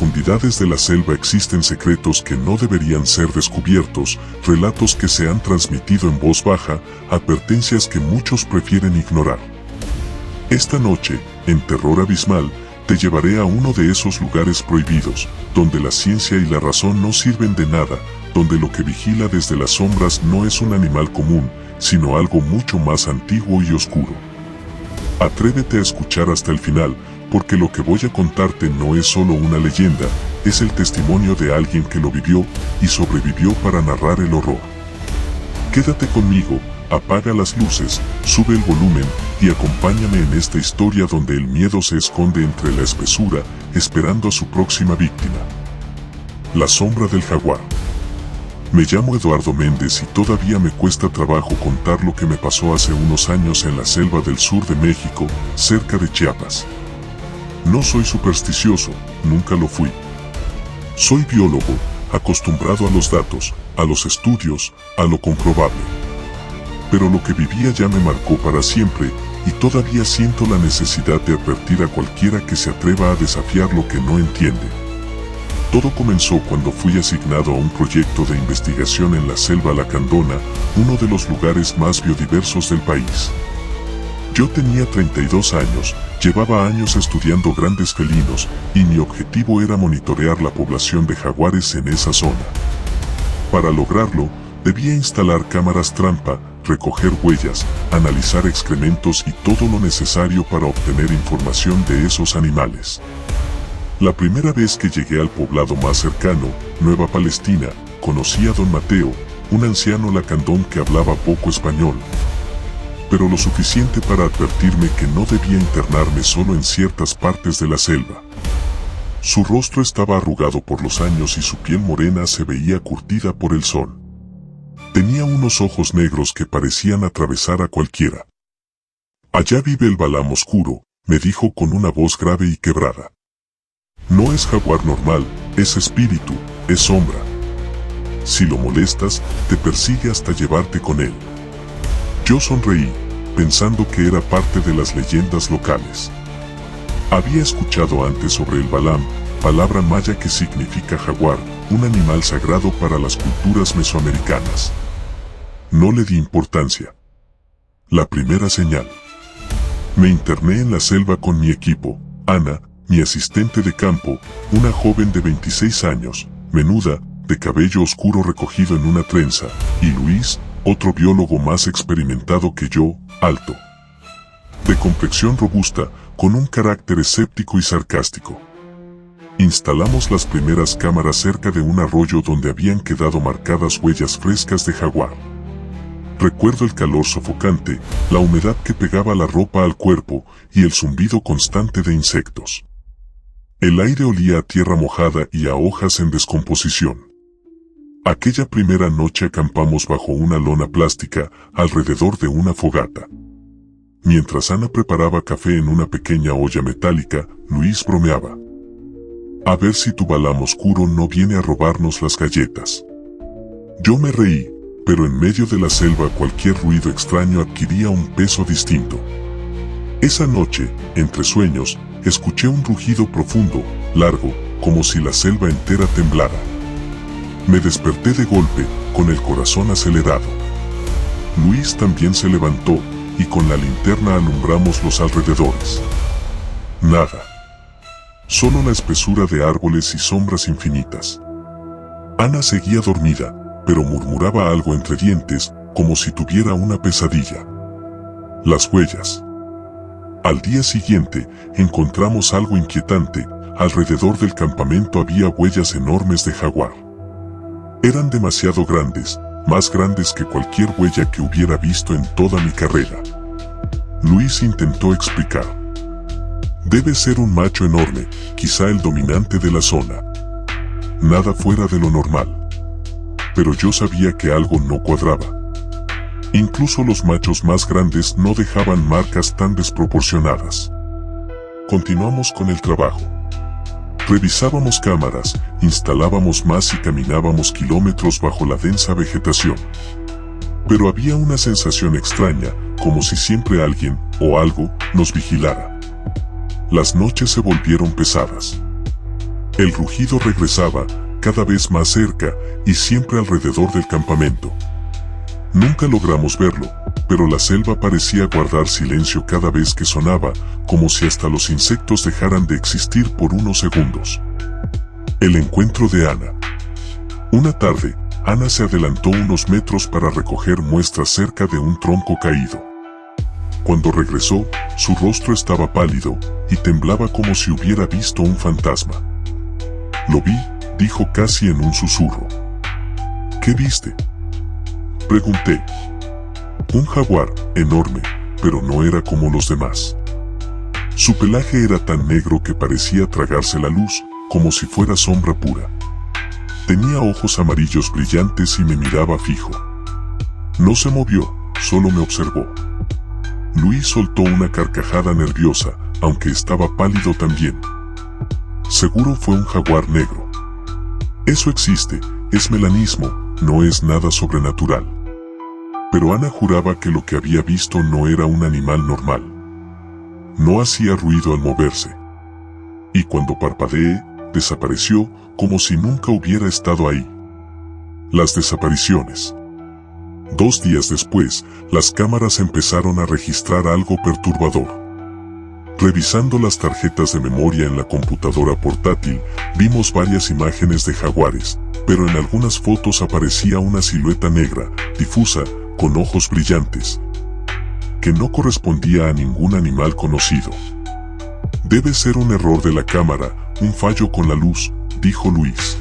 profundidades de la selva existen secretos que no deberían ser descubiertos, relatos que se han transmitido en voz baja, advertencias que muchos prefieren ignorar. Esta noche, en Terror Abismal, te llevaré a uno de esos lugares prohibidos, donde la ciencia y la razón no sirven de nada, donde lo que vigila desde las sombras no es un animal común, sino algo mucho más antiguo y oscuro. Atrévete a escuchar hasta el final, porque lo que voy a contarte no es solo una leyenda, es el testimonio de alguien que lo vivió y sobrevivió para narrar el horror. Quédate conmigo, apaga las luces, sube el volumen y acompáñame en esta historia donde el miedo se esconde entre la espesura, esperando a su próxima víctima. La sombra del jaguar. Me llamo Eduardo Méndez y todavía me cuesta trabajo contar lo que me pasó hace unos años en la selva del sur de México, cerca de Chiapas. No soy supersticioso, nunca lo fui. Soy biólogo, acostumbrado a los datos, a los estudios, a lo comprobable. Pero lo que vivía ya me marcó para siempre, y todavía siento la necesidad de advertir a cualquiera que se atreva a desafiar lo que no entiende. Todo comenzó cuando fui asignado a un proyecto de investigación en la selva lacandona, uno de los lugares más biodiversos del país. Yo tenía 32 años, llevaba años estudiando grandes felinos, y mi objetivo era monitorear la población de jaguares en esa zona. Para lograrlo, debía instalar cámaras trampa, recoger huellas, analizar excrementos y todo lo necesario para obtener información de esos animales. La primera vez que llegué al poblado más cercano, Nueva Palestina, conocí a don Mateo, un anciano lacandón que hablaba poco español, pero lo suficiente para advertirme que no debía internarme solo en ciertas partes de la selva. Su rostro estaba arrugado por los años y su piel morena se veía curtida por el sol. Tenía unos ojos negros que parecían atravesar a cualquiera. «Allá vive el Balam oscuro», me dijo con una voz grave y quebrada. «No es jaguar normal, es espíritu, es sombra. Si lo molestas, te persigue hasta llevarte con él». Yo sonreí, pensando que era parte de las leyendas locales. Había escuchado antes sobre el Balam, palabra maya que significa jaguar, un animal sagrado para las culturas mesoamericanas. No le di importancia. La primera señal. Me interné en la selva con mi equipo, Ana, mi asistente de campo, una joven de 26 años, menuda, de cabello oscuro recogido en una trenza, y Luis, otro biólogo más experimentado que yo, alto, de complexión robusta, con un carácter escéptico y sarcástico. Instalamos las primeras cámaras cerca de un arroyo donde habían quedado marcadas huellas frescas de jaguar. Recuerdo el calor sofocante, la humedad que pegaba la ropa al cuerpo y el zumbido constante de insectos. El aire olía a tierra mojada y a hojas en descomposición. Aquella primera noche acampamos bajo una lona plástica, alrededor de una fogata. Mientras Ana preparaba café en una pequeña olla metálica, Luis bromeaba. «A ver si tu Balam oscuro no viene a robarnos las galletas». Yo me reí, pero en medio de la selva cualquier ruido extraño adquiría un peso distinto. Esa noche, entre sueños, escuché un rugido profundo, largo, como si la selva entera temblara. Me desperté de golpe, con el corazón acelerado. Luis también se levantó, y con la linterna alumbramos los alrededores. Nada. Solo la espesura de árboles y sombras infinitas. Ana seguía dormida, pero murmuraba algo entre dientes, como si tuviera una pesadilla. Las huellas. Al día siguiente, encontramos algo inquietante. Alrededor del campamento había huellas enormes de jaguar. Eran demasiado grandes, más grandes que cualquier huella que hubiera visto en toda mi carrera. Luis intentó explicar. Debe ser un macho enorme, quizá el dominante de la zona. Nada fuera de lo normal. Pero yo sabía que algo no cuadraba. Incluso los machos más grandes no dejaban marcas tan desproporcionadas. Continuamos con el trabajo. Revisábamos cámaras, instalábamos más y caminábamos kilómetros bajo la densa vegetación. Pero había una sensación extraña, como si siempre alguien, o algo, nos vigilara. Las noches se volvieron pesadas. El rugido regresaba, cada vez más cerca, y siempre alrededor del campamento. Nunca logramos verlo, pero la selva parecía guardar silencio cada vez que sonaba, como si hasta los insectos dejaran de existir por unos segundos. El encuentro de Ana. Una tarde, Ana se adelantó unos metros para recoger muestras cerca de un tronco caído. Cuando regresó, su rostro estaba pálido y temblaba como si hubiera visto un fantasma. «Lo vi», dijo casi en un susurro. «¿Qué viste?», pregunté. «Un jaguar, enorme, pero no era como los demás. Su pelaje era tan negro que parecía tragarse la luz, como si fuera sombra pura. Tenía ojos amarillos brillantes y me miraba fijo. No se movió, solo me observó». Luis soltó una carcajada nerviosa, aunque estaba pálido también. «Seguro fue un jaguar negro. Eso existe, es melanismo, no es nada sobrenatural». Pero Ana juraba que lo que había visto no era un animal normal. No hacía ruido al moverse. Y cuando parpadeé, desapareció, como si nunca hubiera estado ahí. Las desapariciones. 2 días después, las cámaras empezaron a registrar algo perturbador. Revisando las tarjetas de memoria en la computadora portátil, vimos varias imágenes de jaguares, pero en algunas fotos aparecía una silueta negra, difusa, con ojos brillantes, que no correspondía a ningún animal conocido. «Debe ser un error de la cámara, un fallo con la luz», dijo Luis.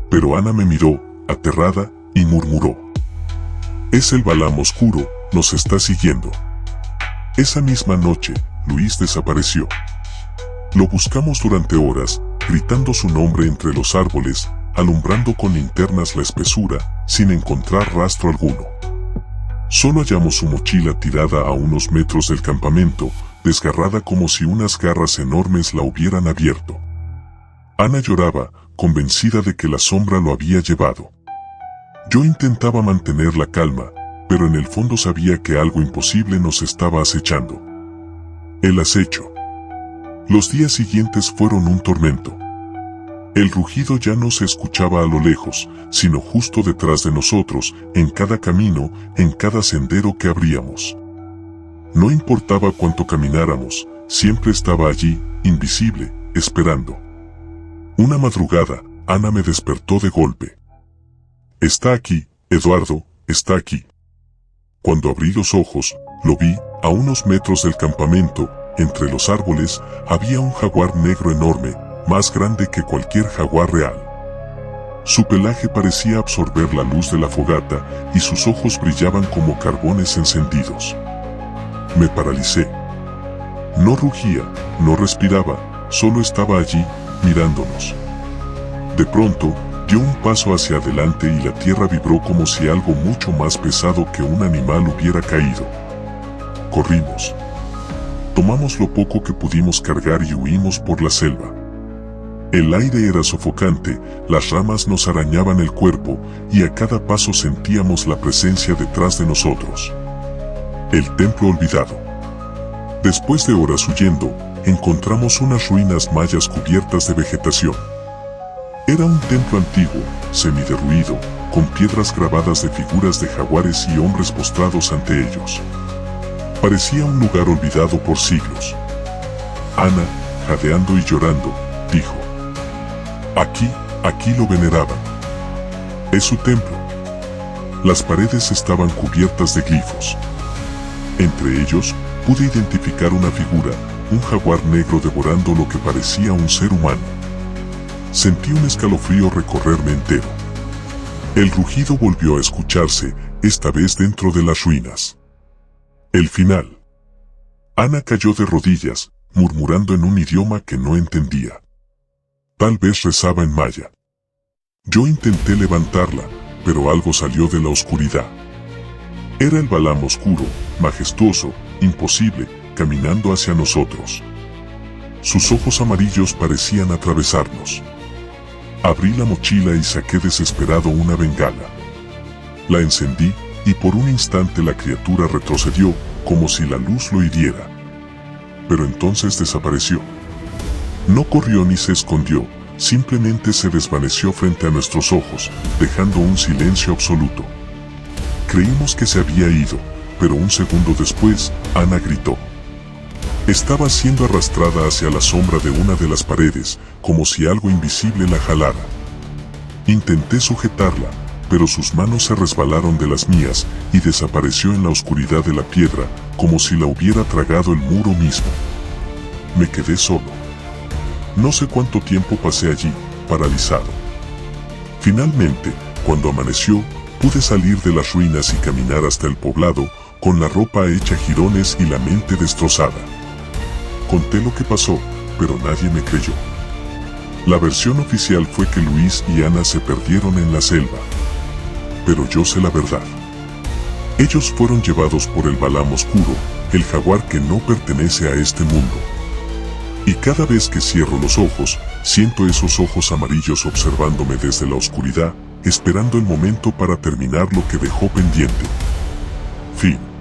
Pero Ana me miró, aterrada, y murmuró: «Es el Balam oscuro, nos está siguiendo». Esa misma noche, Luis desapareció. Lo buscamos durante horas, gritando su nombre entre los árboles, alumbrando con linternas la espesura, sin encontrar rastro alguno. Solo hallamos su mochila tirada a unos metros del campamento, desgarrada como si unas garras enormes la hubieran abierto. Ana lloraba, convencida de que la sombra lo había llevado. Yo intentaba mantener la calma, pero en el fondo sabía que algo imposible nos estaba acechando. El acecho. Los días siguientes fueron un tormento. El rugido ya no se escuchaba a lo lejos, sino justo detrás de nosotros, en cada camino, en cada sendero que abríamos. No importaba cuánto camináramos, siempre estaba allí, invisible, esperando. Una madrugada, Ana me despertó de golpe. «Está aquí, Eduardo, está aquí». Cuando abrí los ojos, lo vi, a unos metros del campamento, entre los árboles, había un jaguar negro enorme, más grande que cualquier jaguar real. Su pelaje parecía absorber la luz de la fogata y sus ojos brillaban como carbones encendidos. Me paralicé. No rugía, no respiraba, solo estaba allí, mirándonos. De pronto, dio un paso hacia adelante y la tierra vibró como si algo mucho más pesado que un animal hubiera caído. Corrimos. Tomamos lo poco que pudimos cargar y huimos por la selva. El aire era sofocante, las ramas nos arañaban el cuerpo y a cada paso sentíamos la presencia detrás de nosotros. El templo olvidado. Después de horas huyendo, encontramos unas ruinas mayas cubiertas de vegetación. Era un templo antiguo, semiderruido, con piedras grabadas de figuras de jaguares y hombres postrados ante ellos. Parecía un lugar olvidado por siglos. Ana, jadeando y llorando, dijo: Aquí lo veneraban. Es su templo. Las paredes estaban cubiertas de glifos. Entre ellos, pude identificar una figura, un jaguar negro devorando lo que parecía un ser humano. Sentí un escalofrío recorrerme entero. El rugido volvió a escucharse, esta vez dentro de las ruinas. El final. Ana cayó de rodillas, murmurando en un idioma que no entendía. Tal vez rezaba en maya. Yo intenté levantarla, pero algo salió de la oscuridad. Era el Balam oscuro, majestuoso, imposible, caminando hacia nosotros. Sus ojos amarillos parecían atravesarnos. Abrí la mochila y saqué desesperado una bengala. La encendí, y por un instante la criatura retrocedió, como si la luz lo hiriera. Pero entonces desapareció. No corrió ni se escondió, simplemente se desvaneció frente a nuestros ojos, dejando un silencio absoluto. Creímos que se había ido, pero un segundo después, Ana gritó. Estaba siendo arrastrada hacia la sombra de una de las paredes, como si algo invisible la jalara. Intenté sujetarla, pero sus manos se resbalaron de las mías y desapareció en la oscuridad de la piedra, como si la hubiera tragado el muro mismo. Me quedé solo. No sé cuánto tiempo pasé allí, paralizado. Finalmente, cuando amaneció, pude salir de las ruinas y caminar hasta el poblado, con la ropa hecha jirones y la mente destrozada. Conté lo que pasó, pero nadie me creyó. La versión oficial fue que Luis y Ana se perdieron en la selva. Pero yo sé la verdad. Ellos fueron llevados por el Balam oscuro, el jaguar que no pertenece a este mundo. Y cada vez que cierro los ojos, siento esos ojos amarillos observándome desde la oscuridad, esperando el momento para terminar lo que dejó pendiente. Fin.